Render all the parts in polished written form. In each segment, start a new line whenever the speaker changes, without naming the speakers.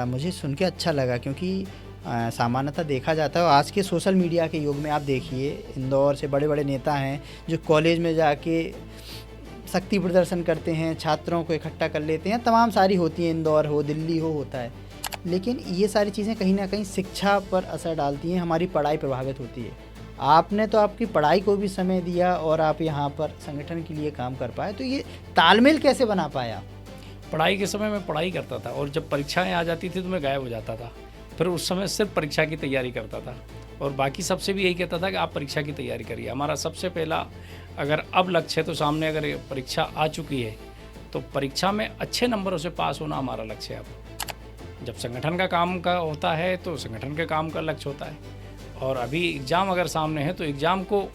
मुझे सुन के अच्छा लगा, क्योंकि सामान्यतः देखा जाता है आज के सोशल मीडिया के युग में, आप देखिए इंदौर से बड़े बड़े नेता हैं जो कॉलेज में जाके शक्ति प्रदर्शन करते हैं, छात्रों को इकट्ठा कर लेते हैं, तमाम सारी होती हैं, इंदौर हो, दिल्ली हो, होता है। लेकिन ये सारी चीज़ें कहीं ना कहीं शिक्षा पर असर डालती हैं, हमारी पढ़ाई प्रभावित होती है। आपने तो आपकी पढ़ाई को भी समय दिया और आप यहाँ पर संगठन के लिए काम कर पाए, तो ये तालमेल कैसे बना पाया?
पढ़ाई के समय मैं पढ़ाई करता था और जब परीक्षाएं आ जाती थी तो मैं गायब हो जाता था। फिर उस समय सिर्फ परीक्षा की तैयारी करता था और बाकी सबसे भी यही कहता था कि आप परीक्षा की तैयारी करिए। हमारा सबसे पहला अगर अब लक्ष्य है तो सामने अगर ये परीक्षा आ चुकी है तो परीक्षा में अच्छे नंबरों से पास होना हमारा लक्ष्य है। अब जब संगठन का काम का होता है तो संगठन के काम का लक्ष्य होता है, और अभी एग्ज़ाम अगर सामने है तो एग्ज़ाम को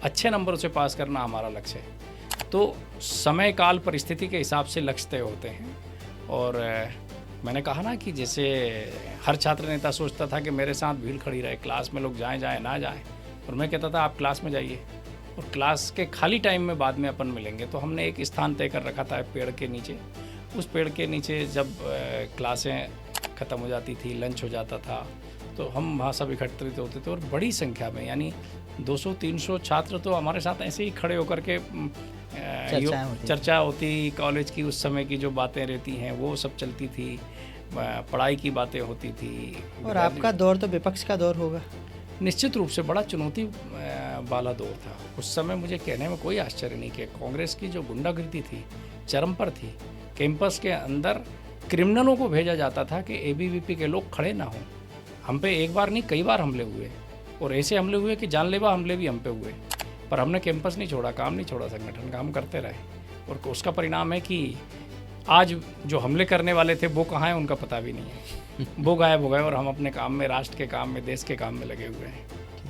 अच्छे नंबरों से पास करना हमारा लक्ष्य है। तो समय काल परिस्थिति के हिसाब से लक्ष्य तय होते हैं। और मैंने कहा ना कि जैसे हर छात्र नेता सोचता था कि मेरे साथ भीड़ खड़ी रहे, क्लास में लोग जाएं ना जाएं, और मैं कहता था आप क्लास में जाइए और क्लास के खाली टाइम में बाद में अपन मिलेंगे। तो हमने एक स्थान तय कर रखा था पेड़ के नीचे। उस पेड़ के नीचे जब क्लासें ख़त्म हो जाती थी, लंच हो जाता था, तो हम वहाँ सब एकत्रित होते थे और बड़ी संख्या में यानी 200-300 छात्र तो हमारे साथ ऐसे ही खड़े होकर के चर्चा होती, कॉलेज की उस समय की जो बातें रहती हैं वो सब चलती थी, पढ़ाई की बातें होती थी।
और आपका दौर तो विपक्ष का दौर होगा?
निश्चित रूप से बड़ा चुनौती वाला दौर था उस समय। मुझे कहने में कोई आश्चर्य नहीं कि कांग्रेस की जो गुंडागिर्दी थी चरम पर थी। कैंपस के अंदर क्रिमिनलों को भेजा जाता था कि एबीवीपी के लोग खड़े ना हों। हम पे एक बार नहीं कई बार हमले हुए, और ऐसे हमले हुए कि जानलेवा हमले भी हम पे हुए, पर हमने कैंपस नहीं छोड़ा, काम नहीं छोड़ा, संगठन काम करते रहे। और उसका परिणाम है कि आज जो हमले करने वाले थे वो कहाँ हैं उनका पता भी नहीं है। वो गायब हो गए और हम अपने काम में, राष्ट्र के काम में, देश के काम में लगे हुए हैं।